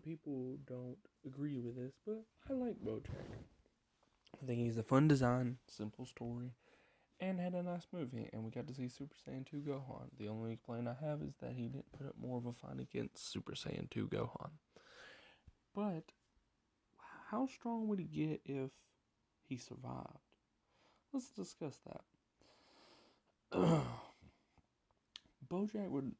people don't agree with this, but I like Bojack. I think he's a fun design, simple story, and had a nice movie, and we got to see Super Saiyan 2 Gohan. The only complaint I have is that he didn't put up more of a fight against Super Saiyan 2 Gohan. But how strong would he get if he survived? Let's discuss that. Bojack would,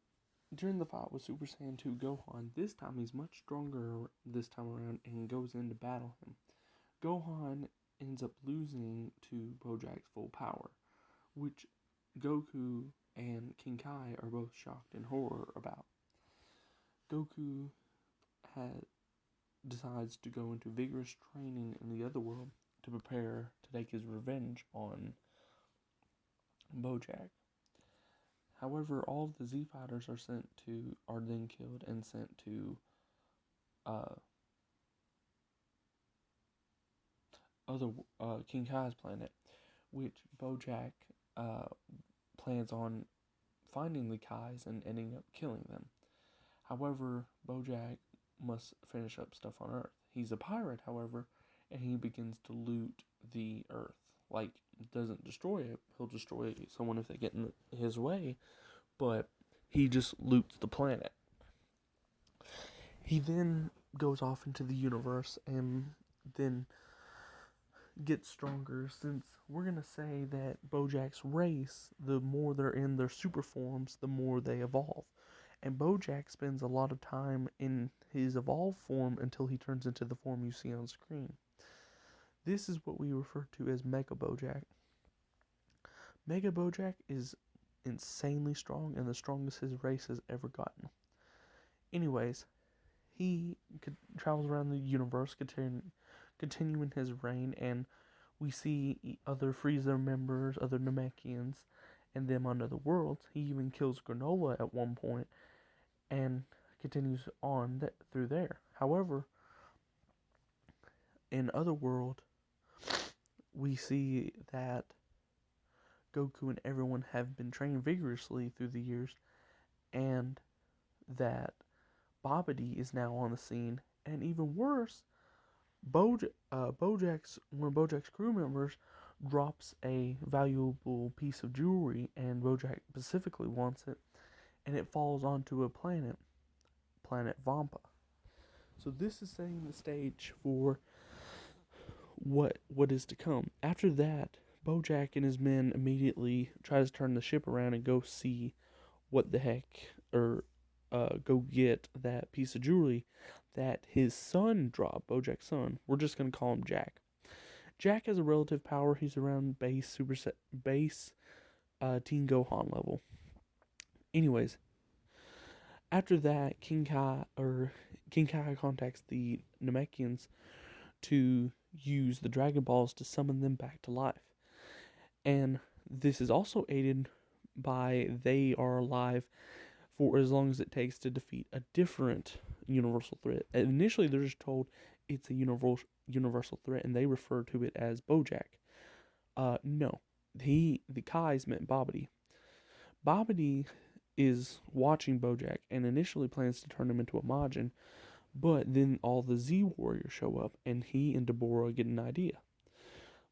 during the fight with Super Saiyan 2 Gohan, this time he's much stronger this time around and goes in to battle him. Gohan ends up losing to Bojack's full power, which Goku and King Kai are both shocked in horror about. Goku decides to go into vigorous training in the other world to prepare to take his revenge on Bojack. However, all of the Z fighters are then killed and sent to King Kai's planet, which Bojack plans on finding the Kais and ending up killing them. However, Bojack must finish up stuff on Earth. He's a pirate, however, and he begins to loot the Earth. Like, doesn't destroy it. He'll destroy someone if they get in his way, but he just loots the planet. He then goes off into the universe and then gets stronger, since we're going to say that Bojack's race, the more they're in their super forms, the more they evolve. And Bojack spends a lot of time in his evolved form until he turns into the form you see on screen. This is what we refer to as Mega Bojack. Mega Bojack is insanely strong and the strongest his race has ever gotten. Anyways, he travels around the universe, continuing his reign, and we see other Frieza members, other Namekians, and them on other worlds. He even kills Granola at one point, and continues on through there. However, in Otherworld, we see that Goku and everyone have been trained vigorously through the years, and that Babidi is now on the scene, and even worse, one of Bojack's crew members drops a valuable piece of jewelry, and Bojack specifically wants it, and it falls onto a planet Vampa. So this is setting the stage for what is to come. After that, Bojack and his men immediately tries to turn the ship around and go see what the heck, or go get that piece of jewelry that his son dropped, Bojack's son. We're just going to call him Jack. Jack has a relative power. He's around base Teen Gohan level. Anyways, after that, King Kai contacts the Namekians to use the Dragon Balls to summon them back to life. And this is also aided by they are alive for as long as it takes to defeat a different universal threat. And initially, they're just told it's a universal threat, and they refer to it as Bojack. No. The Kais meant Babidi. Babidi is watching Bojack and initially plans to turn him into a Majin, but then all the Z warriors show up, and he and Deborah get an idea.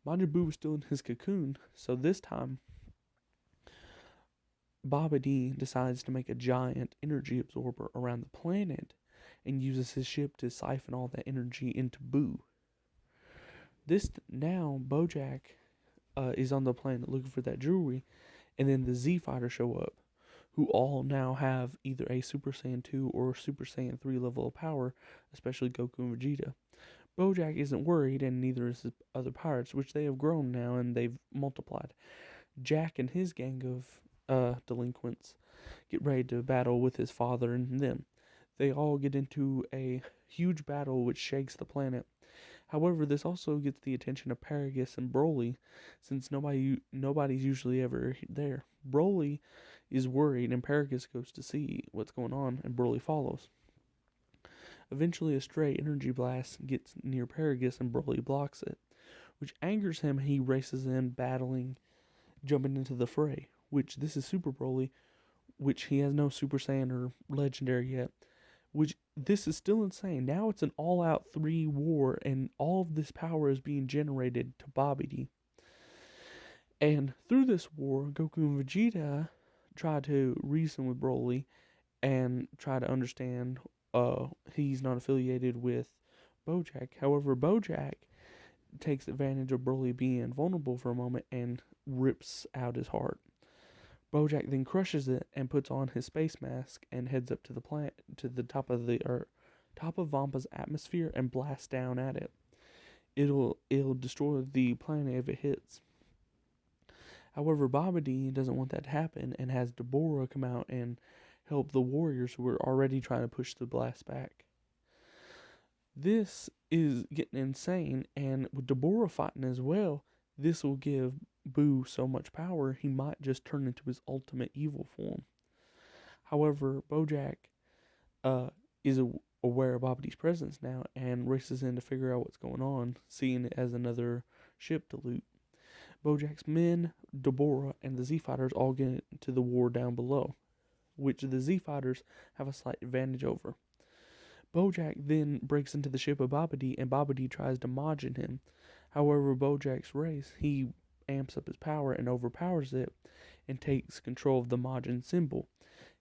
Majin Buu is still in his cocoon, so this time Babidi decides to make a giant energy absorber around the planet and uses his ship to siphon all that energy into Buu. Now Bojack is on the planet looking for that jewelry, and then the Z fighters show up, who all now have either a Super Saiyan 2 or Super Saiyan 3 level of power, especially Goku and Vegeta. Bojack isn't worried, and neither is his other pirates, which they have grown now and they've multiplied. Jack and his gang of delinquents get ready to battle with his father and them. They all get into a huge battle which shakes the planet. However, this also gets the attention of Paragus and Broly, since nobody's usually ever there. Broly is worried, and Paragus goes to see what's going on, and Broly follows. Eventually, a stray energy blast gets near Paragus, and Broly blocks it, which angers him. He races in, jumping into the fray, which this is Super Broly, which he has no Super Saiyan or Legendary yet, which this is still insane. Now it's an all-out 3 war, and all of this power is being generated to Babidi. And through this war, Goku and Vegeta try to reason with Broly and try to understand he's not affiliated with Bojack. However, Bojack takes advantage of Broly being vulnerable for a moment and rips out his heart. Bojack then crushes it and puts on his space mask and heads up to the planet, to the top of the Earth, top of Vampa's atmosphere, and blasts down at it. It'll destroy the planet if it hits. However, Babidi doesn't want that to happen and has Deborah come out and help the warriors who are already trying to push the blast back. This is getting insane, and with Deborah fighting as well, this will give Boo so much power he might just turn into his ultimate evil form. However, Bojack is aware of Babidi's presence now and races in to figure out what's going on, seeing it as another ship to loot. Bojack's men, Deborah, and the Z-Fighters all get into the war down below, which the Z-Fighters have a slight advantage over. Bojack then breaks into the ship of Babidi, and Babidi tries to Majin him. However, Bojack's race, he amps up his power and overpowers it, and takes control of the Majin symbol.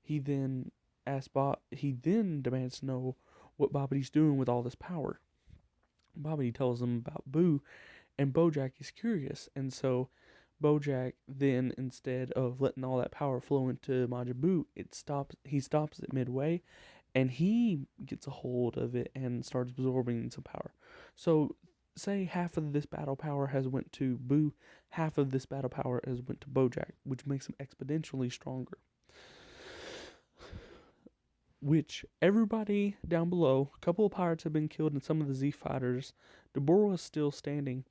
He then demands to know what Babidi's doing with all this power. Babidi tells him about Boo, and Bojack is curious, and so Bojack then, instead of letting all that power flow into Majin Buu, he stops it midway, and he gets a hold of it and starts absorbing some power. So, say half of this battle power has went to Boo, half of this battle power has went to Bojack, which makes him exponentially stronger. Which, everybody down below, a couple of pirates have been killed and some of the Z-Fighters, Deborah is still standing.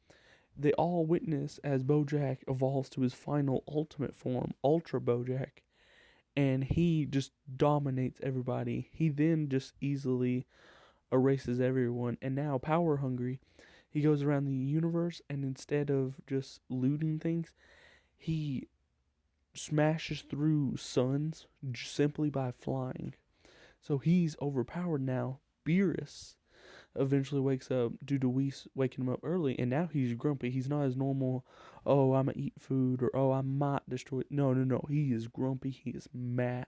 They all witness as Bojack evolves to his final ultimate form, Ultra Bojack, and he just dominates everybody. He then just easily erases everyone, and now power hungry, he goes around the universe, and instead of just looting things, he smashes through suns simply by flying. So he's overpowered now. Beerus eventually wakes up due to Whis waking him up early, and now he's grumpy. He's not his normal, oh, I'm gonna eat food, or oh, I might destroy it. No. He is grumpy. He is mad.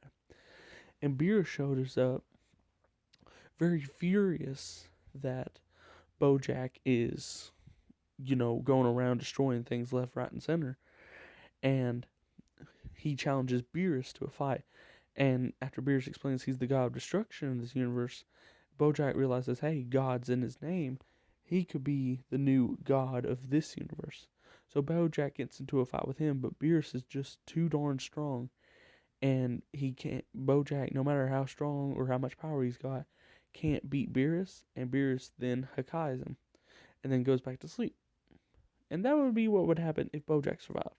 And Beerus shows up very furious that Bojack is, going around destroying things left, right, and center. And he challenges Beerus to a fight. And after Beerus explains he's the god of destruction in this universe, Bojack realizes, hey, God's in his name. He could be the new god of this universe. So Bojack gets into a fight with him, but Beerus is just too darn strong. And Bojack, no matter how strong or how much power he's got, can't beat Beerus. And Beerus then Hakai's him and then goes back to sleep. And that would be what would happen if Bojack survived.